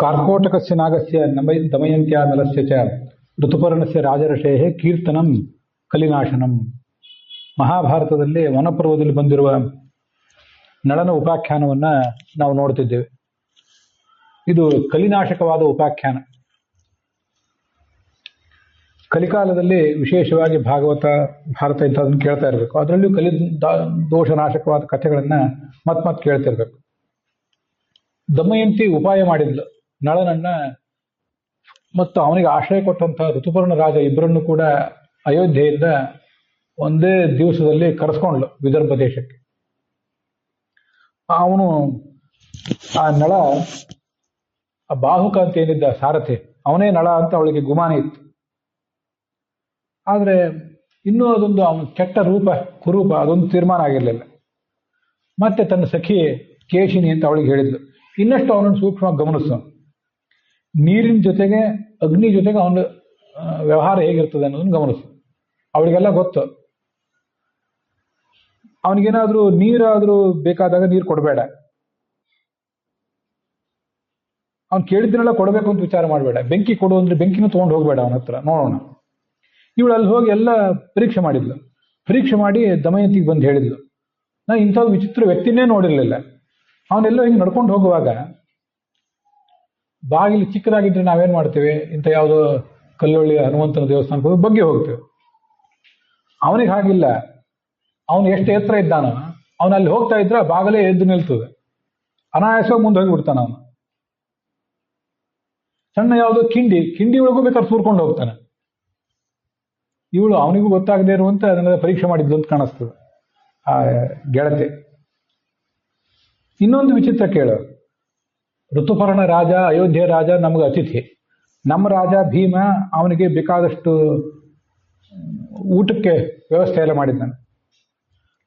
ಕಾರ್ಕೋಟಕಸ್ಯ ನಾಗಸ್ಯ ದಮಯಂತ್ಯಾ ನಲಸ್ಯ ಚ ಋತುಪರ್ಣಸ್ಯ ರಾಜಋಷೇಃ ಕೀರ್ತನಂ ಕಲಿನಾಶನಂ. ಮಹಾಭಾರತದಲ್ಲಿ ವನಪರ್ವದಲ್ಲಿ ಬಂದಿರುವ ನಳನ ಉಪಾಖ್ಯಾನವನ್ನ ನಾವು ನೋಡ್ತಿದ್ದೇವೆ. ಇದು ಕಲಿನಾಶಕವಾದ ಉಪಾಖ್ಯಾನ. ಕಲಿಕಾಲದಲ್ಲಿ ವಿಶೇಷವಾಗಿ ಭಾಗವತ, ಭಾರತ ಇಂಥದನ್ನು ಕೇಳ್ತಾ ಇರಬೇಕು. ಅದರಲ್ಲಿಯೂ ದೋಷನಾಶಕವಾದ ಕಥೆಗಳನ್ನ ಮತ್ ಕೇಳ್ತಿರ್ಬೇಕು. ದಮಯಂತಿ ಉಪಾಯ ಮಾಡಿದ್ಲು ನಳನನ್ನ ಮತ್ತು ಅವನಿಗೆ ಆಶ್ರಯ ಕೊಟ್ಟಂತಹ ಋತುಪರ್ಣ ರಾಜ ಇಬ್ಬರನ್ನು ಕೂಡ ಅಯೋಧ್ಯೆಯಿಂದ ಒಂದೇ ದಿವಸದಲ್ಲಿ ಕರೆಸ್ಕೊಂಡ್ಲು ವಿದರ್ಭ ದೇಶಕ್ಕೆ. ಅವನು ಆ ನಳ, ಆ ಬಾಹುಕ ಅಂತ ಏನಿದ್ದ ಸಾರಥಿ, ಅವನೇ ನಳ ಅಂತ ಅವಳಿಗೆ ಗುಮಾನ ಇತ್ತು. ಆದ್ರೆ ಇನ್ನೂ ಅದೊಂದು ಅವನ ಕೆಟ್ಟ ರೂಪ, ಕುರೂಪ, ಅದೊಂದು ತೀರ್ಮಾನ ಆಗಿರಲಿಲ್ಲ. ಮತ್ತೆ ತನ್ನ ಸಖಿ ಕೇಶಿನಿ ಅಂತ ಅವಳಿಗೆ ಹೇಳಿದ್ಲು. ಇನ್ನಷ್ಟು ಅವನನ್ನು ಸೂಕ್ಷ್ಮವಾಗಿ ಗಮನಿಸು, ನೀರಿನ ಜೊತೆಗೆ ಅಗ್ನಿ ಜೊತೆಗೆ ಅವನ ವ್ಯವಹಾರ ಹೇಗಿರ್ತದೆ ಅನ್ನೋದನ್ನು ಗಮನಿಸು. ಅವಳಿಗೆಲ್ಲ ಗೊತ್ತು. ಅವನಿಗೇನಾದ್ರೂ ನೀರಾದ್ರೂ ಬೇಕಾದಾಗ ನೀರು ಕೊಡಬೇಡ, ಅವ್ನು ಕೇಳಿದ್ನೆಲ್ಲ ಕೊಡಬೇಕು ಅಂತ ವಿಚಾರ ಮಾಡಬೇಡ. ಬೆಂಕಿ ಕೊಡು ಅಂದ್ರೆ ಬೆಂಕಿನೂ ತೊಗೊಂಡು ಹೋಗ್ಬೇಡ ಅವನ ಹತ್ರ, ನೋಡೋಣ. ಇವಳು ಅಲ್ಲಿ ಹೋಗಿ ಎಲ್ಲ ಪರೀಕ್ಷೆ ಮಾಡಿದ್ಲು. ಪರೀಕ್ಷೆ ಮಾಡಿ ದಮಯಂತಿಗೆ ಬಂದು ಹೇಳಿದ್ಲು, ನಾ ಇಂಥ ವಿಚಿತ್ರ ವ್ಯಕ್ತಿನೇ ನೋಡಿರ್ಲಿಲ್ಲ. ಅವನೆಲ್ಲೋ ಹಿಂಗೆ ನಡ್ಕೊಂಡು ಹೋಗುವಾಗ ಬಾಗಿಲು ಚಿಕ್ಕದಾಗಿದ್ರೆ ನಾವೇನ್ ಮಾಡ್ತೇವೆ, ಇಂಥ ಯಾವುದೋ ಕಲ್ಲೊಳ್ಳಿ ಹನುಮಂತನ ದೇವಸ್ಥಾನಕ್ಕೆ ಹೋಗಿ ಬಗ್ಗೆ ಹೋಗ್ತೇವೆ. ಅವನಿಗೆ ಹಾಗಿಲ್ಲ. ಅವನು ಎಷ್ಟು ಎತ್ತರ ಇದ್ದಾನ, ಅವನು ಅಲ್ಲಿ ಹೋಗ್ತಾ ಇದ್ರೆ ಬಾಗಲೇ ಎದ್ದು ನಿಲ್ತದೆ, ಅನಾಯಾಸವಾಗಿ ಮುಂದೆ ಹೋಗಿಬಿಡ್ತಾನ ಅವನು. ಸಣ್ಣ ಯಾವುದೋ ಕಿಂಡಿ ಒಳಗೂ ಬೇಕಾದ್ರೆ ಸೂರ್ಕೊಂಡು ಹೋಗ್ತಾನೆ. ಇವಳು ಅವನಿಗೂ ಗೊತ್ತಾಗದೇ ಇರುವಂತೆ ಅದನ್ನ ಪರೀಕ್ಷೆ ಮಾಡಿದ್ಲು ಅಂತ ಕಾಣಿಸ್ತದೆ ಆ ಗೆಳತಿ. ಇನ್ನೊಂದು ವಿಚಿತ್ರ ಕೇಳು, ಋತುಪರ್ಣ ರಾಜ, ಅಯೋಧ್ಯೆ ರಾಜ ನಮಗೆ ಅತಿಥಿ. ನಮ್ಮ ರಾಜ ಭೀಮ ಅವನಿಗೆ ಬೇಕಾದಷ್ಟು ಊಟಕ್ಕೆ ವ್ಯವಸ್ಥೆ ಎಲ್ಲ ಮಾಡಿದ್ದಾನೆ.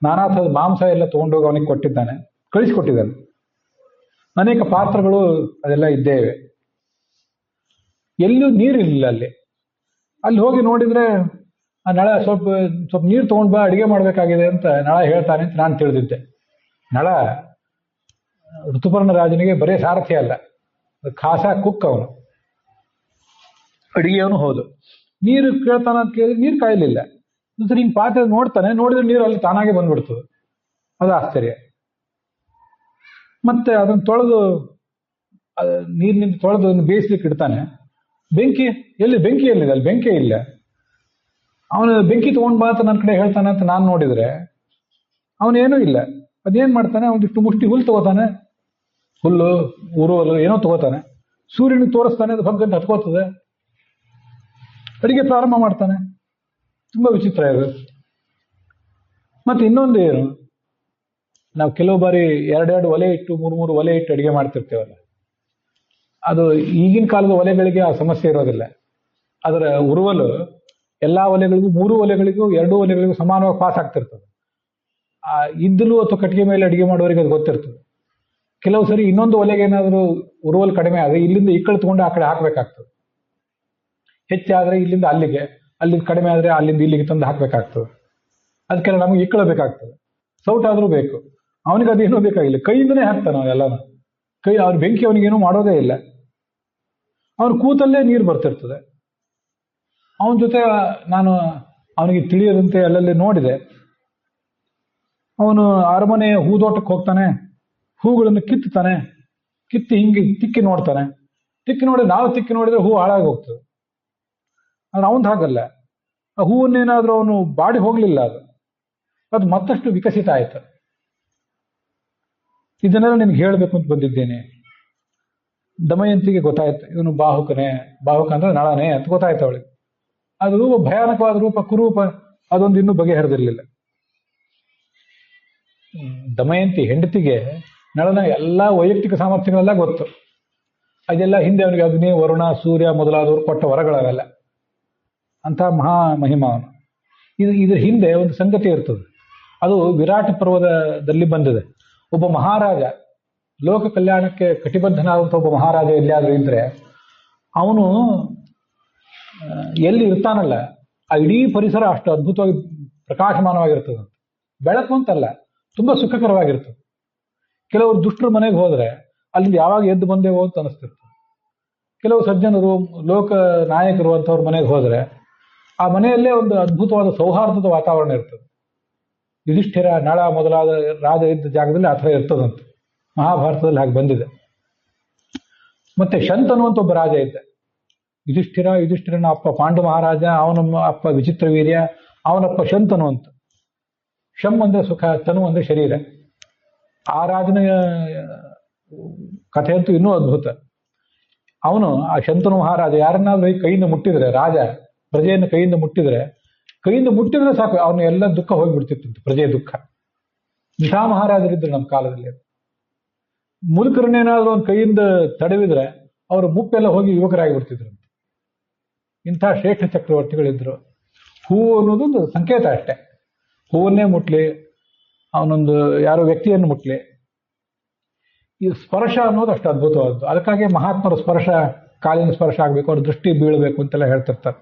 ನಾನಾ ಥರದ ಮಾಂಸ ಎಲ್ಲ ತಗೊಂಡೋಗಿ ಅವನಿಗೆ ಕೊಟ್ಟಿದ್ದಾನೆ, ಕಳಿಸಿಕೊಟ್ಟಿದ್ದಾನೆ. ಅನೇಕ ಪಾತ್ರಗಳು ಅದೆಲ್ಲ ಇದ್ದೇವೆ. ಎಲ್ಲೂ ನೀರಿರಲಿಲ್ಲ ಅಲ್ಲಿ ಹೋಗಿ ನೋಡಿದ್ರೆ ಆ ನಳ ಸ್ವಲ್ಪ ನೀರು ತಗೊಂಡ್ ಬಾ, ಅಡಿಗೆ ಮಾಡ್ಬೇಕಾಗಿದೆ ಅಂತ ನಳ ಹೇಳ್ತಾನೆ ಅಂತ ನಾನು ತಿಳಿದಿದ್ದೆ. ನಳ ಋತುಪರ್ಣ ರಾಜನಿಗೆ ಬರೇ ಸಾರಥಿ ಅಲ್ಲ, ಖಾಸ ಕುಕ್ ಅವನು, ಅಡಿಗೆಯವನು ಹೌದು. ನೀರು ಕೇಳ್ತಾನ ಅಂತ ಕೇಳಿದ್ರೆ ನೀರು ಕಾಯಲಿಲ್ಲ. ಹಿಂಗೆ ಪಾತ್ರೆ ನೋಡ್ತಾನೆ, ನೋಡಿದ್ರೆ ನೀರು ಅಲ್ಲಿ ತಾನಾಗೆ ಬಂದ್ಬಿಡ್ತದೆ. ಅದು ಆಶ್ಚರ್ಯ. ಮತ್ತೆ ಅದನ್ನು ತೊಳೆದು, ನೀರಿನಿಂದ ತೊಳೆದು ಅದನ್ನು ಬೇಯಿಸ್ಲಿಕ್ಕೆ ಇಡ್ತಾನೆ. ಬೆಂಕಿ ಎಲ್ಲಿದೆ? ಅಲ್ಲಿ ಬೆಂಕಿ ಇಲ್ಲ. ಅವನು ಬೆಂಕಿ ತಗೊಂಡ್ ಬಾ ಅಂತ ನನ್ನ ಕಡೆ ಹೇಳ್ತಾನೆ ಅಂತ ನಾನು ನೋಡಿದ್ರೆ ಅವನೇನೂ ಇಲ್ಲ. ಅದೇನ್ ಮಾಡ್ತಾನೆ, ಒಂದಿಷ್ಟು ಮುಷ್ಟಿ ಹುಲ್ಲು ತಗೋತಾನೆ, ಹುಲ್ಲು ಉರುವಲು ಏನೋ ತಗೋತಾನೆ, ಸೂರ್ಯನಿಗೆ ತೋರಿಸ್ತಾನೆ, ಅದು ಭಗ್ಗಂತ ಹತ್ಕೋತದೆ, ಅಡಿಗೆ ಪ್ರಾರಂಭ ಮಾಡ್ತಾನೆ. ತುಂಬಾ ವಿಚಿತ್ರ ಇದು. ಮತ್ತೆ ಇನ್ನೊಂದು ಏನು, ನಾವು ಕೆಲವು ಬಾರಿ ಎರಡೆರಡು ಒಲೆ ಇಟ್ಟು, ಮೂರು ಒಲೆ ಇಟ್ಟು ಅಡಿಗೆ ಮಾಡ್ತಿರ್ತೇವಲ್ಲ, ಅದು ಈಗಿನ ಕಾಲದ ಒಲೆಗಳಿಗೆ ಆ ಸಮಸ್ಯೆ ಇರೋದಿಲ್ಲ. ಅದರ ಉರುವಲು ಎಲ್ಲಾ ಒಲೆಗಳಿಗೂ, 3 ಒಲೆಗಳಿಗೂ 2 ಒಲೆಗಳಿಗೂ ಸಮಾನವಾಗಿ ಪಾಸ್ ಆಗ್ತಿರ್ತದೆ. ಆ ಇದ್ದಲು ಅಥವಾ ಕಟ್ಟಿಗೆ ಮೇಲೆ ಅಡಿಗೆ ಮಾಡೋರಿಗೆ ಅದು ಗೊತ್ತಿರ್ತದೆ. ಕೆಲವು ಸರಿ ಇನ್ನೊಂದು ಒಲೆಗೆ ಏನಾದರೂ ಉರುವಲು ಕಡಿಮೆ ಆದರೆ ಇಲ್ಲಿಂದ ಇಕ್ಕಳು ತಗೊಂಡು ಆ ಕಡೆ ಹಾಕ್ಬೇಕಾಗ್ತದೆ. ಹೆಚ್ಚಾದ್ರೆ ಇಲ್ಲಿಂದ ಅಲ್ಲಿಂದ ಕಡಿಮೆ ಆದ್ರೆ ಅಲ್ಲಿಂದ ಇಲ್ಲಿಗೆ ತಂದು ಹಾಕ್ಬೇಕಾಗ್ತದೆ. ಅದಕ್ಕೆಲ್ಲ ನಮ್ಗೆ ಇಕ್ಕಳು ಬೇಕಾಗ್ತದೆ. ಸೌಟಾದ್ರೂ ಬೇಕು. ಅವನಿಗೆ ಅದೇನೂ ಬೇಕಾಗಿಲ್ಲ, ಕೈಯಿಂದನೇ ಹಾಕ್ತಾನೆ ಅವನ್ನೆಲ್ಲನೂ. ಅವ್ರ ಬೆಂಕಿ ಅವನಿಗೇನು ಮಾಡೋದೇ ಇಲ್ಲ. ಅವನು ಕೂತಲ್ಲೇ ನೀರು ಬರ್ತಿರ್ತದೆ. ಅವನ ಜೊತೆ ನಾನು ಅವನಿಗೆ ತಿಳಿಯದಂತೆ ಅಲ್ಲಲ್ಲಿ ನೋಡಿದೆ. ಅವನು ಅರಮನೆ ಹೂದೋಟಕ್ಕೆ ಹೋಗ್ತಾನೆ, ಹೂಗಳನ್ನು ಕಿತ್ತಾನೆ, ಹಿಂಗೆ ತಿಕ್ಕಿ ನೋಡ್ತಾನೆ. ನಾವು ತಿಕ್ಕಿ ನೋಡಿದ್ರೆ ಹೂ ಹಾಳಾಗಿ ಹೋಗ್ತದೆ. ಅವನು ಹಾಗಲ್ಲ. ಆ ಹೂವನ್ನೇನಾದ್ರೂ ಅವನು ಬಾಡಿ ಹೋಗ್ಲಿಲ್ಲ, ಅದು ಮತ್ತಷ್ಟು ವಿಕಸಿತ ಆಯ್ತು. ಇದನ್ನೆಲ್ಲ ನಿನ್ಗೆ ಹೇಳಬೇಕು ಅಂತ ಬಂದಿದ್ದೇನೆ. ದಮಯಂತಿಗೆ ಗೊತ್ತಾಯ್ತು, ಇವನು ಬಾಹುಕ ಅಂದ್ರೆ ನಳನೇ ಅಂತ ಗೊತ್ತಾಯ್ತು ಅವಳಿಗೆ. ಅದು ಭಯಾನಕವಾದ ರೂಪ, ಕುರೂಪ, ಅದೊಂದು ಇನ್ನೂ ಬಗೆಹರಿದಿರ್ಲಿಲ್ಲ. ದಮಯಂತಿ ಹೆಂಡತಿಗೆ ನಳನ ಎಲ್ಲಾ ವೈಯಕ್ತಿಕ ಸಾಮರ್ಥ್ಯಗಳೆಲ್ಲ ಗೊತ್ತು. ಅದೆಲ್ಲ ಹಿಂದೆ ಅವನಿಗೆ ಅಗ್ನಿ, ವರುಣ, ಸೂರ್ಯ ಮೊದಲಾದವರು ಕೊಟ್ಟ ವರಗಳವೆಲ್ಲ. ಅಂತ ಮಹಾ ಮಹಿಮ ಅವನು. ಇದ್ರ ಹಿಂದೆ ಒಂದು ಸಂಗತಿ ಇರ್ತದೆ. ಅದು ವಿರಾಟ ಪರ್ವದಲ್ಲಿ ಬಂದಿದೆ. ಒಬ್ಬ ಮಹಾರಾಜ, ಲೋಕ ಕಲ್ಯಾಣಕ್ಕೆ ಕಟಿಬದ್ಧನಾದಂಥ ಒಬ್ಬ ಮಹಾರಾಜ ಎಲ್ಲಿಯಾದ್ರೂ ಇದ್ರೆ ಅವನು ಎಲ್ಲಿ ಇರ್ತಾನಲ್ಲ, ಆ ಇಡೀ ಪರಿಸರ ಅಷ್ಟು ಅದ್ಭುತವಾಗಿ ಪ್ರಕಾಶಮಾನವಾಗಿರ್ತದೆ. ಬೆಳಕು ಅಂತಲ್ಲ, ತುಂಬಾ ಸುಖಕರವಾಗಿರ್ತದೆ. ಕೆಲವರು ದುಷ್ಟರ ಮನೆಗೆ ಹೋದ್ರೆ ಅಲ್ಲಿಂದ ಯಾವಾಗ ಎದ್ದು ಬಂದೇವೋ ಅಂತ ಅನಿಸ್ತಿರ್ತದೆ. ಕೆಲವು ಸಜ್ಜನರು ಲೋಕ ನಾಯಕರು ಅಂತವ್ರ ಮನೆಗೆ ಹೋದ್ರೆ ಆ ಮನೆಯಲ್ಲೇ ಒಂದು ಅದ್ಭುತವಾದ ಸೌಹಾರ್ದದ ವಾತಾವರಣ ಇರ್ತದೆ. ಯುಧಿಷ್ಠಿರ, ನಳ ಮೊದಲಾದ ರಾಜ ಇದ್ದ ಜಾಗದಲ್ಲಿ ಆ ಥರ ಇರ್ತದಂತ. ಮಹಾಭಾರತದಲ್ಲಿ ಹಾಗೆ ಬಂದಿದೆ. ಮತ್ತೆ ಶಂತನು ಅಂತ ಒಬ್ಬ ರಾಜ ಇದ್ದ. ಯುಧಿಷ್ಠಿರನ ಅಪ್ಪ ಪಾಂಡು ಮಹಾರಾಜ, ಅವನ ಅಪ್ಪ ವಿಚಿತ್ರ ವೀರ್ಯ, ಅವನಪ್ಪ ಶಂತನು ಅಂತ. ಶಂ ಅಂದ್ರೆ ಸುಖ, ತನು ಅಂದ್ರೆ ಶರೀರ. ಆ ರಾಜನ ಕಥೆ ಅಂತೂ ಇನ್ನೂ ಅದ್ಭುತ. ಅವನು ಆ ಶಂತನು ಮಹಾರಾಜ ಯಾರನ್ನಾದ್ರೂ ಕೈಯಿಂದ ಮುಟ್ಟಿದ್ರೆ, ರಾಜ ಪ್ರಜೆಯನ್ನು ಕೈಯಿಂದ ಮುಟ್ಟಿದ್ರೆ ಸಾಕು, ಅವನು ಎಲ್ಲ ದುಃಖ ಹೋಗಿಬಿಡ್ತಿತ್ತು, ಪ್ರಜೆಯ ದುಃಖ. ಇಂಥ ಮಹಾರಾಜರಿದ್ರು ನಮ್ಮ ಕಾಲದಲ್ಲಿ. ಮುದುಕರನ್ನೇನಾದ್ರೂ ಒಂದು ಕೈಯಿಂದ ತಡವಿದ್ರೆ ಅವರ ಮುಪ್ಪೆಲ್ಲ ಹೋಗಿ ಯುವಕರಾಗಿ ಬಿಡ್ತಿದ್ರು. ಇಂಥ ಶ್ರೇಷ್ಠ ಚಕ್ರವರ್ತಿಗಳಿದ್ರು. ಹೂವು ಅನ್ನೋದೊಂದು ಸಂಕೇತ ಅಷ್ಟೇ. ಹೂವನ್ನೇ ಮುಟ್ಲಿ, ಅವನೊಂದು ಯಾರೋ ವ್ಯಕ್ತಿಯನ್ನು ಮುಟ್ಲಿ, ಈ ಸ್ಪರ್ಶ ಅನ್ನೋದು ಅಷ್ಟು ಅದ್ಭುತವಾದ್ದು. ಅದಕ್ಕಾಗಿ ಮಹಾತ್ಮರ ಸ್ಪರ್ಶ, ಕಾಲಿನ ಸ್ಪರ್ಶ ಆಗಬೇಕು, ಅವ್ರ ದೃಷ್ಟಿ ಬೀಳಬೇಕು ಅಂತೆಲ್ಲ ಹೇಳ್ತಿರ್ತಾರೆ.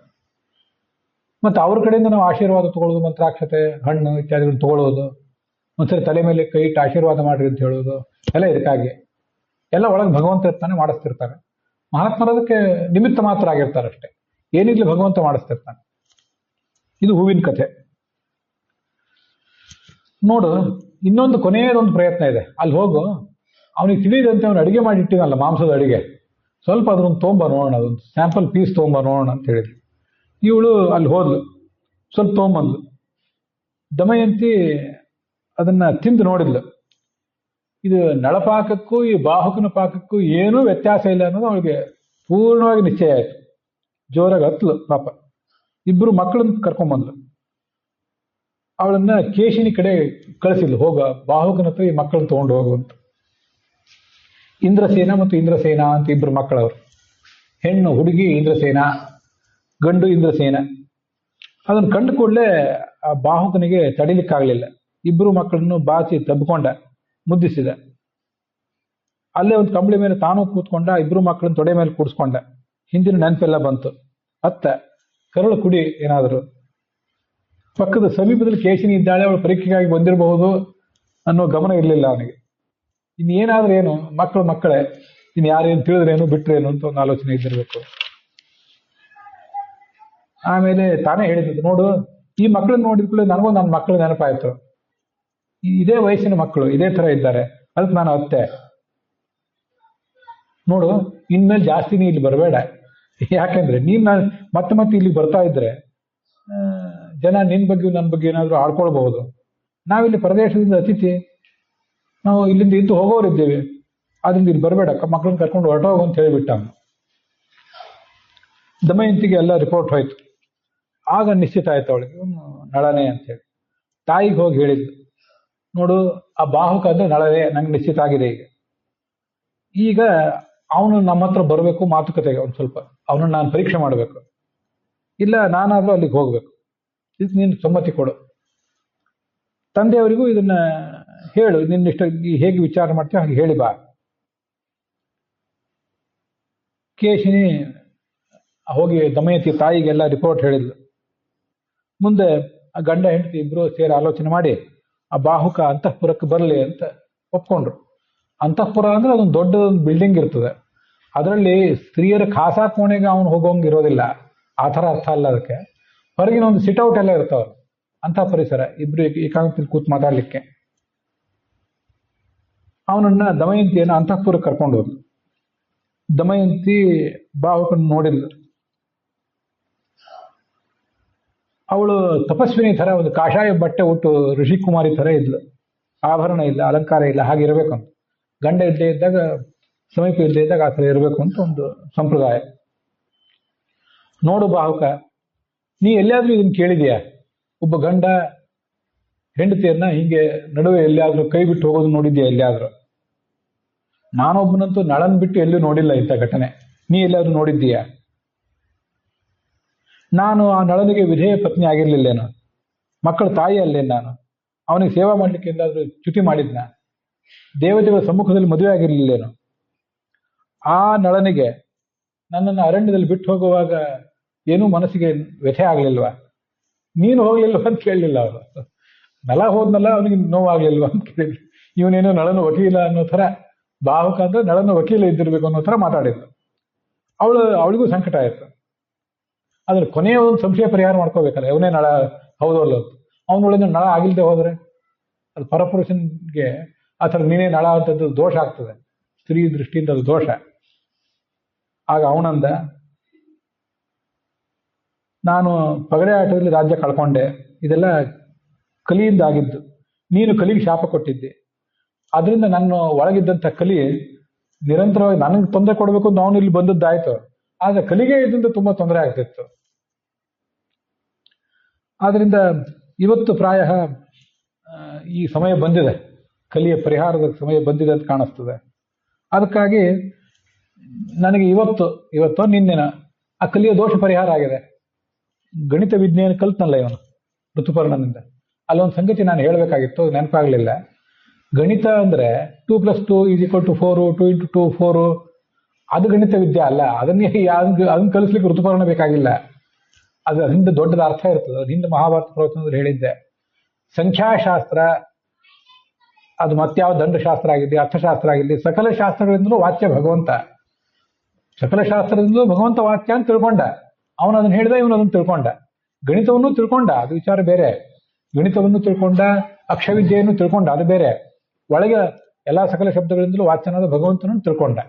ಮತ್ತೆ ಅವ್ರ ಕಡೆಯಿಂದ ನಾವು ಆಶೀರ್ವಾದ ತಗೊಳ್ಳೋದು, ಮಂತ್ರಾಕ್ಷತೆ, ಹಣ್ಣು ಇತ್ಯಾದಿಗಳನ್ನ ತಗೊಳ್ಳೋದು, ಒಂದ್ಸರಿ ತಲೆ ಮೇಲೆ ಕೈ ಇಟ್ಟು ಆಶೀರ್ವಾದ ಮಾಡ್ರಿ ಅಂತ ಹೇಳೋದು, ಎಲ್ಲ ಇದಕ್ಕಾಗಿ. ಎಲ್ಲ ಒಳಗೆ ಭಗವಂತ ಇರ್ತಾನೆ, ಮಾಡಿಸ್ತಿರ್ತಾರೆ. ಮಹಾತ್ಮರದಕ್ಕೆ ನಿಮಿತ್ತ ಮಾತ್ರ ಆಗಿರ್ತಾರೆ ಅಷ್ಟೇ. ಏನಿಗ್ಲಿ ಭಗವಂತ ಮಾಡಿಸ್ತಿರ್ತಾನೆ. ಇದು ಹೂವಿನ ಕಥೆ. ನೋಡು, ಇನ್ನೊಂದು ಕೊನೆಯದೊಂದು ಪ್ರಯತ್ನ ಇದೆ. ಅಲ್ಲಿ ಹೋಗು, ಅವನಿಗೆ ತಿಳಿದಂತೆ ಅವನು ಅಡಿಗೆ ಮಾಡಿ ಇಟ್ಟಿನಲ್ಲ, ಮಾಂಸದ ಅಡಿಗೆ, ಸ್ವಲ್ಪ ಅದನ್ನೊಂದು ತೊಗೊಂಬ ನೋಡೋಣ, ಅದೊಂದು ಸ್ಯಾಂಪಲ್ ಪೀಸ್ ತೊಗೊಂಬ ನೋಡೋಣ ಅಂತ ಹೇಳಿದ್ವಿ. ಇವಳು ಅಲ್ಲಿ ಹೋದ್ಲು, ಸ್ವಲ್ಪ ತೊಗೊಂಬಂದ್ಲು. ದಮಯಂತಿ ಅದನ್ನ ತಿಂದು ನೋಡಿದ್ಲು. ಇದು ನಳಪಾಕಕ್ಕೂ ಈ ಬಾಹುಕನ ಪಾಕಕ್ಕೂ ಏನೂ ವ್ಯತ್ಯಾಸ ಇಲ್ಲ ಅನ್ನೋದು ಅವಳಿಗೆ ಪೂರ್ಣವಾಗಿ ನಿಶ್ಚಯ ಆಯ್ತು. ಜೋರಾಗಿ ಹತ್ಲು ಪಾಪ. ಇಬ್ರು ಮಕ್ಕಳನ್ನ ಕರ್ಕೊಂಬಂದ್ಲು. ಅವಳನ್ನ ಕೇಶಿನಿ ಕಡೆ ಕಳಿಸಿದ್ಲು, ಹೋಗ ಬಾಹುಕನ ಹತ್ರ ಈ ಮಕ್ಕಳನ್ನ ತಗೊಂಡು ಹೋಗುವಂತ. ಇಂದ್ರಸೇನ ಮತ್ತು ಇಂದ್ರಸೇನ ಅಂತ ಇಬ್ರು ಮಕ್ಕಳವರು. ಹೆಣ್ಣು ಹುಡುಗಿ ಇಂದ್ರಸೇನ, ಗಂಡು ಇಂದ್ರಸೇನ. ಅದನ್ನು ಕಂಡು ಕೂಡಲೇ ಆ ಬಾಹುಕನಿಗೆ ತಡಿಲಿಕ್ಕಾಗಲಿಲ್ಲ. ಇಬ್ರು ಮಕ್ಕಳನ್ನು ಬಾಚಿ ತಬ್ಕೊಂಡ, ಮುದ್ದಿಸಿದ. ಅಲ್ಲೇ ಒಂದು ಕಂಬಳಿ ಮೇಲೆ ತಾನೂ ಕೂತ್ಕೊಂಡ, ಇಬ್ರು ಮಕ್ಕಳನ್ನ ತೊಡೆ ಮೇಲೆ ಕೂಡಿಸ್ಕೊಂಡ. ಹಿಂದಿನ ನೆನಪೆಲ್ಲ ಬಂತು. ಅತ್ತ ಕರಳು ಕುಡಿ ಏನಾದರೂ. ಪಕ್ಕದ ಸಮೀಪದಲ್ಲಿ ಕೇಶಿನಿ ಇದ್ದಾಳೆ, ಅವಳು ಪರೀಕ್ಷೆಗಾಗಿ ಬಂದಿರಬಹುದು ಅನ್ನೋ ಗಮನ ಇರಲಿಲ್ಲ ಅವನಿಗೆ. ಇನ್ನೇನಾದ್ರೂ ಏನು, ಮಕ್ಕಳೇ, ಇನ್ನು ಯಾರೇನು ತಿಳಿದ್ರೇನು ಬಿಟ್ರೇನು ಅಂತ ಒಂದು ಆಲೋಚನೆ ಇದ್ದಿರಬೇಕು. ಆಮೇಲೆ ತಾನೇ ಹೇಳಿದ್ದು, ನೋಡು, ಈ ಮಕ್ಕಳನ್ನ ನೋಡಿದ್ಕೊಳ್ಳಿ ನನಗೂ ನನ್ನ ಮಕ್ಕಳು ನೆನಪಾಯ್ತು. ಇದೇ ವಯಸ್ಸಿನ ಮಕ್ಕಳು ಇದೇ ತರ ಇದ್ದಾರೆ, ಅದಕ್ಕೆ ನಾನು ಅತ್ತೆ. ನೋಡು, ಇನ್ಮೇಲೆ ಜಾಸ್ತಿ ನೀ ಇಲ್ಲಿ ಬರಬೇಡ. ಯಾಕೆಂದ್ರೆ ನೀನ್ ಮತ್ತೆ ಇಲ್ಲಿ ಬರ್ತಾ ಇದ್ರೆ ಜನ ನಿನ್ ಬಗ್ಗೆ ನನ್ನ ಬಗ್ಗೆ ಏನಾದ್ರು ಆಡ್ಕೊಳ್ಬಹುದು. ನಾವಿಲ್ಲಿ ಪ್ರದೇಶದಿಂದ ಅತಿಥಿ, ನಾವು ಇಲ್ಲಿಂದ ಇದ್ದು ಹೋಗೋರಿದ್ದೇವೆ, ಆದ್ರಿಂದ ಇಲ್ಲಿ ಬರಬೇಡ, ಮಕ್ಕಳನ್ನ ಕರ್ಕೊಂಡು ಹೊರಟೋಗು ಅಂತ ಹೇಳಿಬಿಟ್ಟ. ದಮಯಂತಿಗೆ ಎಲ್ಲ ರಿಪೋರ್ಟ್ ಹೋಯ್ತು. ಆಗ ನಿಶ್ಚಿತ ಆಯ್ತು ಅವಳಿಗೆ, ನಳನೇ ಅಂತೇಳಿ. ತಾಯಿಗೆ ಹೋಗಿ ಹೇಳಿದ್ದು, ನೋಡು, ಆ ಬಾಹುಕ ಅಂದ್ರೆ ನಳನೇ, ನಂಗೆ ನಿಶ್ಚಿತ ಆಗಿದೆ. ಈಗ ಅವನು ನಮ್ಮ ಹತ್ರ ಬರಬೇಕು ಮಾತುಕತೆಗೆ. ಒಂದು ಸ್ವಲ್ಪ ಅವನನ್ನು ನಾನು ಪರೀಕ್ಷೆ ಮಾಡಬೇಕು, ಇಲ್ಲ ನಾನಾದ್ರೂ ಅಲ್ಲಿಗೆ ಹೋಗ್ಬೇಕು. ಇದಕ್ಕೆ ನೀನು ಸಮ್ಮತಿ ಕೊಡು. ತಂದೆಯವರಿಗೂ ಇದನ್ನ ಹೇಳು, ನಿನ್ನಿಷ್ಟ ಹೇಗೆ ವಿಚಾರ ಮಾಡ್ತೀಯ ಹಾಗೆ ಹೇಳಿ ಬಾ. ಕೇಶಿನಿ ಹೋಗಿ ದಮಯಂತಿ ತಾಯಿಗೆಲ್ಲ ರಿಪೋರ್ಟ್ ಹೇಳಿದ್ಲು. ಮುಂದೆ ಆ ಗಂಡ ಹೆಂಡತಿ ಇಬ್ರು ಸೇರಿ ಆಲೋಚನೆ ಮಾಡಿ ಆ ಬಾಹುಕ ಅಂತಃಪುರಕ್ಕೆ ಬರಲಿ ಅಂತ ಒಪ್ಕೊಂಡ್ರು. ಅಂತಃಪುರ ಅಂದ್ರೆ ಅದೊಂದು ದೊಡ್ಡದೊಂದು ಬಿಲ್ಡಿಂಗ್ ಇರ್ತದೆ. ಅದರಲ್ಲಿ ಸ್ತ್ರೀಯರ ಖಾಸಾ ಕೋಣೆಗೆ ಅವನು ಹೋಗೋಂಗೆ ಇರೋದಿಲ್ಲ, ಆ ಥರ ಅರ್ಥ ಅಲ್ಲ ಅದಕ್ಕೆ. ಹೊರಗಿನ ಒಂದು ಸಿಟ್ಔಟ್ ಎಲ್ಲ ಇರ್ತಾವ, ಅಂತ ಪರಿಸರ. ಇಬ್ರು ಏಕಾಂತದಲ್ಲಿ ಕೂತ್ ಮಾತಾಡ್ಲಿಕ್ಕೆ. ಅವನನ್ನ ದಮಯಂತಿಯನ್ನು ಅಂತಃಪುರಕ್ಕೆ ಕರ್ಕೊಂಡು ಹೋದ್ಲು. ದಮಯಂತಿ ಬಾಹುಕನ್ನು ನೋಡಿದ್ಲು. ಅವಳು ತಪಸ್ವಿನಿ ಥರ ಒಂದು ಕಾಷಾಯ ಬಟ್ಟೆ ಉಟ್ಟು ಋಷಿಕುಮಾರಿ ಥರ ಇದ್ಲು. ಆಭರಣ ಇಲ್ಲ, ಅಲಂಕಾರ ಇಲ್ಲ, ಹಾಗೆ ಇರಬೇಕು ಅಂತ. ಗಂಡ ಇಲ್ಲದೆ ಇದ್ದಾಗ, ಸಮೀಪ ಇಲ್ಲದೆ ಇದ್ದಾಗ ಆ ಥರ ಇರಬೇಕು ಅಂತ ಒಂದು ಸಂಪ್ರದಾಯ. ನೋಡು ಬಾಹುಕ, ನೀ ಎಲ್ಲಿಯಾದ್ರೂ ಇದನ್ನು ಕೇಳಿದೀಯಾ? ಒಬ್ಬ ಗಂಡ ಹೆಂಡತಿಯನ್ನ ಹಿಂಗೆ ನಡುವೆ ಎಲ್ಲಿಯಾದ್ರೂ ಕೈ ಬಿಟ್ಟು ಹೋಗೋದು ನೋಡಿದ್ಯಾ ಎಲ್ಲಿಯಾದ್ರೂ? ನಾನೊಬ್ಬನಂತೂ ನಳನ್ ಬಿಟ್ಟು ಎಲ್ಲೂ ನೋಡಿಲ್ಲ ಇಂಥ ಘಟನೆ. ನೀ ಎಲ್ಲಾದ್ರೂ ನೋಡಿದ್ದೀಯಾ? ನಾನು ಆ ನಳನಿಗೆ ವಿಧೇಯ ಪತ್ನಿ ಆಗಿರ್ಲಿಲ್ಲೇನು? ಮಕ್ಕಳ ತಾಯಿ ಅಲ್ಲೇನು ನಾನು? ಅವನಿಗೆ ಸೇವಾ ಮಾಡ್ಲಿಕ್ಕೆ ಎಲ್ಲಾದ್ರೂ ಚ್ಯುತಿ ಮಾಡಿದ್ನ? ದೇವತೆಗಳ ಸಮ್ಮುಖದಲ್ಲಿ ಮದುವೆ ಆಗಿರ್ಲಿಲ್ಲೇನು? ಆ ನಳನಿಗೆ ನನ್ನನ್ನು ಅರಣ್ಯದಲ್ಲಿ ಬಿಟ್ಟು ಹೋಗುವಾಗ ಏನೂ ಮನಸ್ಸಿಗೆ ವ್ಯಥೆ ಆಗ್ಲಿಲ್ವಾ? ನೀನು ಹೋಗ್ಲಿಲ್ವಾ ಅಂತ ಕೇಳಲಿಲ್ಲ ಅವರು. ನಳ ಹೋದ್ನಲ್ಲ, ಅವನಿಗೆ ನೋವಾಗ್ಲಿಲ್ವಾ ಅಂತ ಕೇಳಿದ್ರು. ಇವನೇನೋ ನಳನ ವಕೀಲ ಅನ್ನೋ ಥರ, ಬಾಹುಕ ಅಂದ್ರೆ ನಳನ ವಕೀಲ ಇದ್ದಿರ್ಬೇಕು ಅನ್ನೋ ಥರ ಮಾತಾಡಿದ್ರು. ಅವಳಿಗೂ ಸಂಕಟ ಆಯ್ತು. ಅದ್ರ ಕೊನೆಯ ಒಂದು ಸಂಶಯ ಪರಿಹಾರ ಮಾಡ್ಕೋಬೇಕಲ್ಲ, ಅವನೇ ನಳ ಹೌದು ಅಲ್ಲ, ಅವನೊಳಗೆ ನಳ ಆಗಿಲ್ದೆ ಹೋದ್ರೆ ಅದು ಪರಪುರುಷನ್ಗೆ ಆ ಥರ ನೀನೇ ನಳ ಅಂತದ್ದು ದೋಷ ಆಗ್ತದೆ, ಸ್ತ್ರೀ ದೃಷ್ಟಿಯಿಂದ ಅದು ದೋಷ. ಆಗ ಅವನಂದ, ನಾನು ಪಗಡೆ ಆಟದಲ್ಲಿ ರಾಜ್ಯ ಕಳ್ಕೊಂಡೆ, ಇದೆಲ್ಲ ಕಲಿಯಿಂದ ಆಗಿದ್ದು, ನೀನು ಕಲಿಗೆ ಶಾಪ ಕೊಟ್ಟಿದ್ದೆ, ಅದರಿಂದ ನನ್ನ ಒಳಗಿದ್ದಂಥ ಕಲಿ ನಿರಂತರವಾಗಿ ನನಗೆ ತೊಂದರೆ ಕೊಡಬೇಕು ಅಂತ ಅವನು ಇಲ್ಲಿ ಬಂದದ್ದಾಯ್ತು. ಆದ್ರೆ ಕಲಿಗೆ ಇದರಿಂದ ತುಂಬಾ ತೊಂದರೆ ಆಗ್ತಿತ್ತು. ಆದ್ರಿಂದ ಇವತ್ತು ಪ್ರಾಯ ಈ ಸಮಯ ಬಂದಿದೆ, ಕಲಿಯ ಪರಿಹಾರದ ಸಮಯ ಬಂದಿದೆ ಅಂತ ಕಾಣಿಸ್ತದೆ. ಅದಕ್ಕಾಗಿ ನನಗೆ ಇವತ್ತು ನಿನ್ನೆನ ಆ ಕಲಿಯ ದೋಷ ಪರಿಹಾರ ಆಗಿದೆ. ಗಣಿತ ವಿಜ್ಞಾನ ಕಲ್ತನಲ್ಲ ಇವನು ಋತುಪರ್ಣನಿಂದ. ಅಲ್ಲೊಂದು ಸಂಗತಿ ನಾನು ಹೇಳಬೇಕಾಗಿತ್ತು, ನೆನಪಾಗ್ಲಿಲ್ಲ. ಗಣಿತ ಅಂದ್ರೆ 2+2 = 4, 2 × 2 4, ಅದು ಗಣಿತ ವಿದ್ಯೆ ಅಲ್ಲ. ಅದನ್ನ ಕಲಿಸ್ಲಿಕ್ಕೆ ಋತುಪರ್ಣ ಬೇಕಾಗಿಲ್ಲ. ಅದು ಹಿಂದೆ ದೊಡ್ಡದ ಅರ್ಥ ಇರ್ತದೆ. ಅದು ಹಿಂದೆ ಮಹಾಭಾರತ ಪ್ರವಚನದಲ್ಲಿ ಹೇಳಿದ್ದೆ. ಸಂಖ್ಯಾಶಾಸ್ತ್ರ ಅದು ಮತ್ಯಾವ ದಂಡಶಾಸ್ತ್ರ ಆಗಿರಲಿ, ಅರ್ಥಶಾಸ್ತ್ರ ಆಗಿರಲಿ, ಸಕಲ ಶಾಸ್ತ್ರಗಳಿಂದಲೂ ವಾಚ್ಯ ಭಗವಂತ. ಸಕಲ ಶಾಸ್ತ್ರದಿಂದಲೂ ಭಗವಂತ ವಾಚ್ಯ ಅಂತ ತಿಳ್ಕೊಂಡ. ಅವನು ಅದನ್ನ ಹೇಳಿದ, ಇವನು ಅದನ್ನು ತಿಳ್ಕೊಂಡ. ಗಣಿತವನ್ನು ತಿಳ್ಕೊಂಡ, ಅದು ವಿಚಾರ ಬೇರೆ. ಗಣಿತವನ್ನು ತಿಳ್ಕೊಂಡ, ಅಕ್ಷವಿದ್ಯೆಯನ್ನು ತಿಳ್ಕೊಂಡ, ಅದು ಬೇರೆ. ಒಳಗೆ ಎಲ್ಲಾ ಸಕಲ ಶಬ್ದಗಳಿಂದಲೂ ವಾಚ್ಯನಾದ ಭಗವಂತನನ್ನು ತಿಳ್ಕೊಂಡ.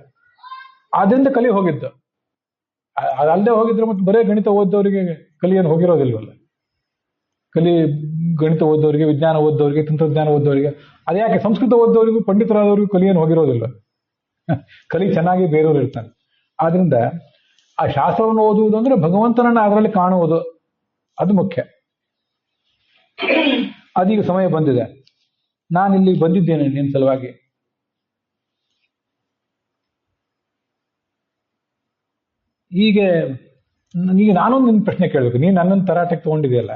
ಆದ್ರಿಂದ ಕಲಿ ಹೋಗಿದ್ದು. ಅದಲ್ಲದೆ ಹೋಗಿದ್ರೆ ಮತ್ತೆ ಬರೇ ಗಣಿತ ಓದೋರಿಗೆ ಕಲಿಯನ್ನು ಹೋಗಿರೋದಿಲ್ವಲ್ಲ. ಗಣಿತ ಓದೋರಿಗೆ, ವಿಜ್ಞಾನ ಓದೋರಿಗೆ, ತಂತ್ರಜ್ಞಾನ ಓದೋರಿಗೆ, ಅದ್ಯಾಕೆ ಸಂಸ್ಕೃತ ಓದೋರಿಗೂ ಪಂಡಿತರಾದವರಿಗೂ ಕಲಿಯನ್ನು ಹೋಗಿರೋದಿಲ್ಲ. ಕಲಿ ಚೆನ್ನಾಗಿ ಬೇರೆಯವರು ಇರ್ತಾನೆ. ಆದ್ರಿಂದ ಆ ಶಾಸ್ತ್ರವನ್ನು ಓದುವುದು ಅಂದ್ರೆ ಭಗವಂತನನ್ನ ಅದರಲ್ಲಿ ಕಾಣುವುದು, ಅದು ಮುಖ್ಯ. ಅದೀಗ ಸಮಯ ಬಂದಿದೆ. ನಾನು ಇಲ್ಲಿ ಬಂದಿದ್ದೇನೆ ನಿನ್ನ ಸಲುವಾಗಿ. ಈಗ ನಾನೊಂದು ನಿನ್ನ ಪ್ರಶ್ನೆ ಕೇಳಬೇಕು. ನೀನು ನನ್ನನ್ನು ತರಾಟೆಗೆ ತಗೊಂಡಿದೆಯಲ್ಲ,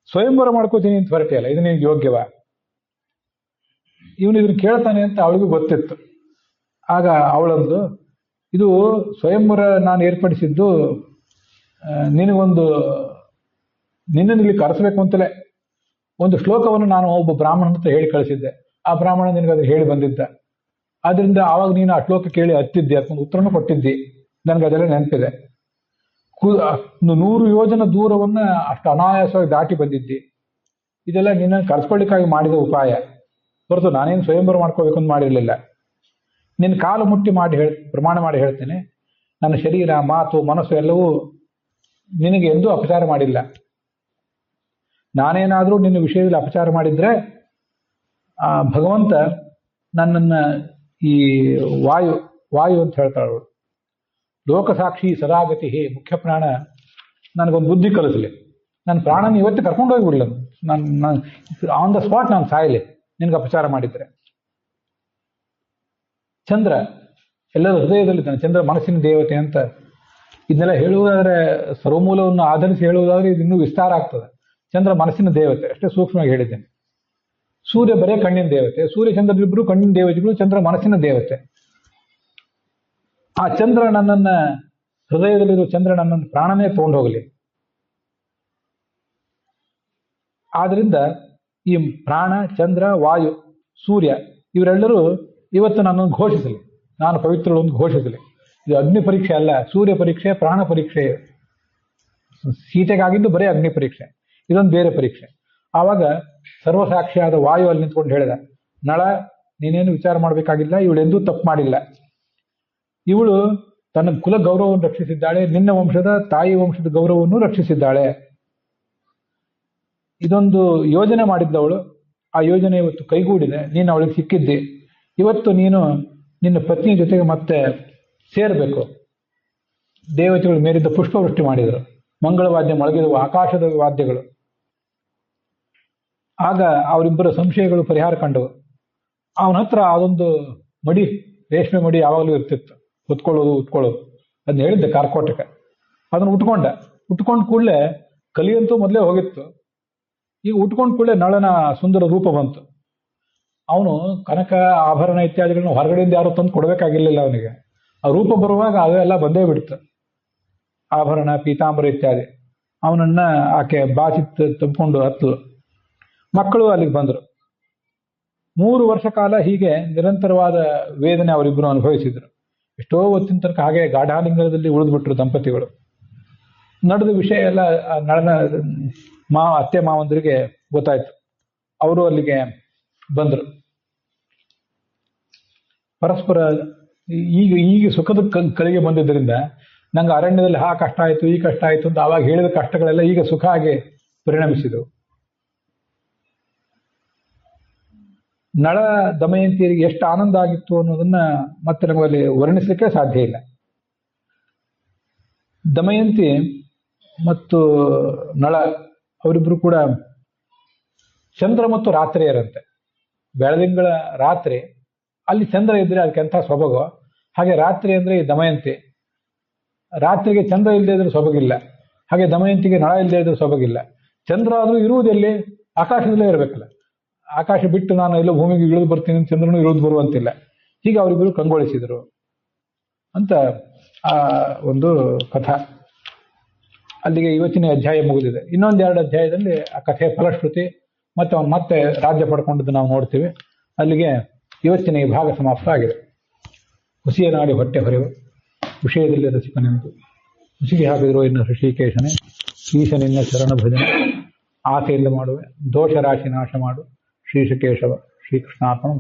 ಸ್ವಯಂವರ ಮಾಡ್ಕೋತೀನಿ ಅಂತ ಹೊರಟಿಯಲ್ಲ, ಇದು ನಿನಗೆ ಯೋಗ್ಯವಾ? ಇವನು ಇದನ್ನು ಕೇಳ್ತಾನೆ ಅಂತ ಅವಳಿಗೂ ಗೊತ್ತಿತ್ತು. ಆಗ ಅವಳಂದು, ಇದು ಸ್ವಯಂವರ ನಾನು ಏರ್ಪಡಿಸಿದ್ದು ನಿನ್ನನ್ನು ಇಲ್ಲಿ ಕರೆಸಬೇಕು ಅಂತಲೇ ಒಂದು ಶ್ಲೋಕವನ್ನು ನಾನು ಒಬ್ಬ ಬ್ರಾಹ್ಮಣ ಅಂತ ಹೇಳಿ ಕಳಿಸಿದ್ದೆ. ಆ ಬ್ರಾಹ್ಮಣ ನಿನಗೆ ಅದನ್ನು ಹೇಳಿ ಬಂದಿದ್ದ. ಆದ್ರಿಂದ ಆವಾಗ ನೀನು ಆ ಶ್ಲೋಕ ಕೇಳಿ ಹತ್ತಿದ್ದೆ, ಅದೊಂದು ಉತ್ತರನೂ ಕೊಟ್ಟಿದ್ದಿ. ನನಗೆ ಅದೆಲ್ಲ ನೆನಪಿದೆ. 100 ಯೋಜನ ದೂರವನ್ನ ಅಷ್ಟು ಅನಾಯಾಸವಾಗಿ ದಾಟಿ ಬಂದಿದ್ದಿ. ಇದೆಲ್ಲ ನಿನ್ನನ್ನು ಕರೆಸ್ಕೊಳ್ಳಿಕ್ಕಾಗಿ ಮಾಡಿದ ಉಪಾಯ ಹೊರತು ನಾನೇನು ಸ್ವಯಂವರ ಮಾಡ್ಕೋಬೇಕು ಅಂತ ಮಾಡಿರಲಿಲ್ಲ. ನಿನ್ನ ಕಾಲು ಮುಟ್ಟಿ ಪ್ರಮಾಣ ಮಾಡಿ ಹೇಳ್ತೇನೆ, ನನ್ನ ಶರೀರ, ಮಾತು, ಮನಸ್ಸು ಎಲ್ಲವೂ ನಿನಗೆ ಎಂದೂ ಅಪಚಾರ ಮಾಡಿಲ್ಲ. ನಾನೇನಾದರೂ ನಿನ್ನ ವಿಷಯದಲ್ಲಿ ಅಪಚಾರ ಮಾಡಿದ್ರೆ ಭಗವಂತ ನನ್ನನ್ನ ಈ ವಾಯು ಅಂತ ಹೇಳ್ತಾಳು, ಲೋಕಸಾಕ್ಷಿ ಸದಾಗತಿ, ಹೇ ಮುಖ್ಯ ಪ್ರಾಣ, ನನಗೊಂದು ಬುದ್ಧಿ ಕಲಿಸಲಿ. ನನ್ನ ಪ್ರಾಣನ ಇವತ್ತು ಕರ್ಕೊಂಡು ಹೋಗ್ಬಿಡ್ಲ, ನಾನು ಆನ್ ದ ಸ್ಪಾಟ್ ನಾನು ಸಾಯಲಿ ನಿನ್ಗೆ ಅಪಚಾರ ಮಾಡಿದ್ರೆ. ಚಂದ್ರ ಎಲ್ಲರ ಹೃದಯದಲ್ಲಿದ್ದಾನೆ. ಚಂದ್ರ ಮನಸ್ಸಿನ ದೇವತೆ ಅಂತ ಇದನ್ನೆಲ್ಲ ಹೇಳುವುದಾದ್ರೆ, ಸರ್ವಮೂಲವನ್ನು ಆಧರಿಸಿ ಹೇಳುವುದಾದ್ರೆ ಇದು ಇನ್ನೂ ವಿಸ್ತಾರ ಆಗ್ತದೆ. ಚಂದ್ರ ಮನಸ್ಸಿನ ದೇವತೆ ಅಷ್ಟೇ ಸೂಕ್ಷ್ಮವಾಗಿ ಹೇಳಿದ್ದೇನೆ. ಸೂರ್ಯ ಬರೇ ಕಣ್ಣಿನ ದೇವತೆ. ಸೂರ್ಯ ಚಂದ್ರರಿಬ್ಬರು ಕಣ್ಣಿನ ದೇವತೆಗಳು, ಚಂದ್ರ ಮನಸ್ಸಿನ ದೇವತೆ. ಆ ಚಂದ್ರ ನನ್ನನ್ನ, ಹೃದಯದಲ್ಲಿರುವ ಚಂದ್ರ ನನ್ನನ್ನು ಪ್ರಾಣನೇ ತಗೊಂಡು ಹೋಗಲಿ. ಆದ್ರಿಂದ ಈ ಪ್ರಾಣ, ಚಂದ್ರ, ವಾಯು, ಸೂರ್ಯ ಇವರೆಲ್ಲರೂ ಇವತ್ತು ನನ್ನನ್ನು ಘೋಷಿಸಲಿ, ನಾನು ಪವಿತ್ರಳೊಂದು ಘೋಷಿಸಲಿ. ಇದು ಅಗ್ನಿ ಪರೀಕ್ಷೆ ಅಲ್ಲ, ಸೂರ್ಯ ಪರೀಕ್ಷೆ, ಪ್ರಾಣ ಪರೀಕ್ಷೆ. ಸೀತೆಗಾಗಿದ್ದು ಬರೀ ಅಗ್ನಿ ಪರೀಕ್ಷೆ, ಇದೊಂದು ಬೇರೆ ಪರೀಕ್ಷೆ. ಆವಾಗ ಸರ್ವಸಾಕ್ಷಿಯಾದ ವಾಯು ಅಲ್ಲಿ ನಿಂತ್ಕೊಂಡು ಹೇಳಿದ, ನಳ, ನೀನೇನು ವಿಚಾರ ಮಾಡಬೇಕಾಗಿಲ್ಲ, ಇವಳೆಂದೂ ತಪ್ಪು ಮಾಡಿಲ್ಲ. ಇವಳು ತನ್ನ ಕುಲ ಗೌರವವನ್ನು ರಕ್ಷಿಸಿದ್ದಾಳೆ, ನಿನ್ನ ವಂಶದ ತಾಯಿ ವಂಶದ ಗೌರವವನ್ನು ರಕ್ಷಿಸಿದ್ದಾಳೆ. ಇದೊಂದು ಯೋಜನೆ ಮಾಡಿದ್ದವಳು. ಆ ಯೋಜನೆ ಇವತ್ತು ಕೈಗೂಡಿದೆ, ನೀನು ಅವಳಿಗೆ ಸಿಕ್ಕಿದ್ದಿ. ಇವತ್ತು ನೀನು ನಿನ್ನ ಪತ್ನಿಯ ಜೊತೆಗೆ ಮತ್ತೆ ಸೇರಬೇಕು. ದೇವತೆಗಳು ಮೇಲಿದ್ದ ಪುಷ್ಪವೃಷ್ಟಿ ಮಾಡಿದರು, ಮಂಗಳವಾದ್ಯ ಮೊಳಗಿದವು, ಆಕಾಶದ ವಾದ್ಯಗಳು. ಆಗ ಅವರಿಬ್ಬರ ಸಂಶಯಗಳು ಪರಿಹಾರ ಕಂಡವು. ಅವನ ಹತ್ರ ಅದೊಂದು ಮಡಿ, ರೇಷ್ಮೆ ಮಡಿ ಯಾವಾಗಲೂ ಇರ್ತಿತ್ತು, ಉಟ್ಕೊಳ್ಳೋದು. ಅದನ್ನ ಹೇಳಿದ್ದೆ ಕಾರ್ಕೋಟಕ. ಅದನ್ನು ಉಟ್ಕೊಂಡ ಕೂಡಲೇ ಕಲಿಯಂತೂ ಮೊದಲೇ ಹೋಗಿತ್ತು. ಈಗ ಉಟ್ಕೊಂಡ ಕೂಡಲೇ ನಳನ ಸುಂದರ ರೂಪ ಬಂತು. ಅವನು ಕನಕ ಆಭರಣ ಇತ್ಯಾದಿಗಳನ್ನು ಹೊರಗಡೆಯಿಂದ ಯಾರು ತಂದು ಕೊಡಬೇಕಾಗಿರ್ಲಿಲ್ಲ ಅವನಿಗೆ. ಆ ರೂಪ ಬರುವಾಗ ಅವೆಲ್ಲ ಬಂದೇ ಬಿಡ್ತು, ಆಭರಣ, ಪೀತಾಂಬರ ಇತ್ಯಾದಿ. ಅವನನ್ನ ಆಕೆ ಬಾಚಿ ತಂದ್ಕೊಂಡು ಹತ್ತು. ಮಕ್ಕಳು ಅಲ್ಲಿಗೆ ಬಂದರು. 3 ವರ್ಷ ಕಾಲ ಹೀಗೆ ನಿರಂತರವಾದ ವೇದನೆ ಅವರಿಬ್ಬರು ಅನುಭವಿಸಿದ್ರು. ಎಷ್ಟೋ ಹೊತ್ತಿನ ತನಕ ಹಾಗೆ ಗಾಢಾಲಿಂಗನದಲ್ಲಿ ಉಳಿದ್ಬಿಟ್ರು ದಂಪತಿಗಳು. ನಡೆದ ವಿಷಯ ಎಲ್ಲ ನಳನ ಅತ್ತೆ ಮಾವಂದರಿಗೆ ಗೊತ್ತಾಯ್ತು. ಅವರು ಅಲ್ಲಿಗೆ ಬಂದರು. ಪರಸ್ಪರ ಈಗ ಸುಖದ ಕಳಿಗೆ ಬಂದಿದ್ದರಿಂದ ನಂಗೆ ಅರಣ್ಯದಲ್ಲಿ ಕಷ್ಟ ಆಯ್ತು, ಈ ಕಷ್ಟ ಆಯ್ತು ಅಂತ ಆವಾಗ ಹೇಳಿದ ಕಷ್ಟಗಳೆಲ್ಲ ಈಗ ಸುಖ ಆಗಿ ಪರಿಣಮಿಸಿದವು. ನಳ ದಮಯಂತಿಯರಿಗೆ ಎಷ್ಟು ಆನಂದ ಆಗಿತ್ತು ಅನ್ನೋದನ್ನ ಮತ್ತೆ ನಮ್ಮಲ್ಲಿ ವರ್ಣಿಸಲಿಕ್ಕೆ ಸಾಧ್ಯ ಇಲ್ಲ. ದಮಯಂತಿ ಮತ್ತು ನಳ ಅವರಿಬ್ರು ಕೂಡ ಚಂದ್ರ ಮತ್ತು ರಾತ್ರಿಯರಂತೆ. ಬೆಳದಿಂಗಳ ರಾತ್ರಿ, ಅಲ್ಲಿ ಚಂದ್ರ ಇದ್ರೆ ಅದಕ್ಕೆ ಎಂಥ ಸೊಬಗು, ಹಾಗೆ ರಾತ್ರಿ ಅಂದ್ರೆ ಈ ದಮಯಂತಿ. ರಾತ್ರಿಗೆ ಚಂದ್ರ ಇಲ್ಲದೆ ಇದ್ರೆ ಸೊಬಗಿಲ್ಲ, ಹಾಗೆ ದಮಯಂತಿಗೆ ನಳ ಇಲ್ಲದೆ ಇದ್ರೆ ಸೊಬಗಿಲ್ಲ. ಚಂದ್ರ ಆದ್ರೂ ಇರುವುದೆಲ್ಲಿ? ಆಕಾಶದಲ್ಲೇ ಇರಬೇಕಲ್ಲ. ಆಕಾಶ ಬಿಟ್ಟು ನಾನು ಎಲ್ಲೋ ಭೂಮಿಗೆ ಇಳಿದು ಬರ್ತೀನಿ, ಚಂದ್ರನು ಇಳಿದು ಬರುವಂತಿಲ್ಲ. ಹೀಗೆ ಅವರಿಬ್ಬರು ಕಂಗೊಳಿಸಿದರು ಅಂತ ಆ ಒಂದು ಕಥಾ. ಅಲ್ಲಿಗೆ ಇವತ್ತಿನ ಅಧ್ಯಾಯ ಮುಗಿದಿದೆ. ಇನ್ನೊಂದೆರಡು ಅಧ್ಯಾಯದಲ್ಲಿ ಆ ಕಥೆಯ ಫಲಶ್ರುತಿ ಮತ್ತೆ ಅವನು ಮತ್ತೆ ರಾಜ್ಯ ಪಡ್ಕೊಂಡದ್ದು ನಾವು ನೋಡ್ತೀವಿ. ಅಲ್ಲಿಗೆ ಇವತ್ತಿನ ಈ ಭಾಗ ಸಮಾಪ್ತ ಆಗಿದೆ. ಹುಸಿಯ ನಾಡಿ ಹೊಟ್ಟೆ ಹೊರೆವು, ವಿಷಯದಲ್ಲಿ ರಸಿಕನೆಂದು ಹುಸಿಗೆ ಹಾಕಿದ್ರು ಇನ್ನು ಋಷಿಕೇಶನೇ. ಈಶನಿನ್ನ ಶರಣ ಭಜನೆ ಆಸೆಯಿಂದ ಮಾಡುವೆ, ದೋಷ ರಾಶಿ ನಾಶ ಮಾಡು ಶ್ರೀಶಕೇಶವ. ಶ್ರೀಕೃಷ್ಣಾರ್ಪಣ.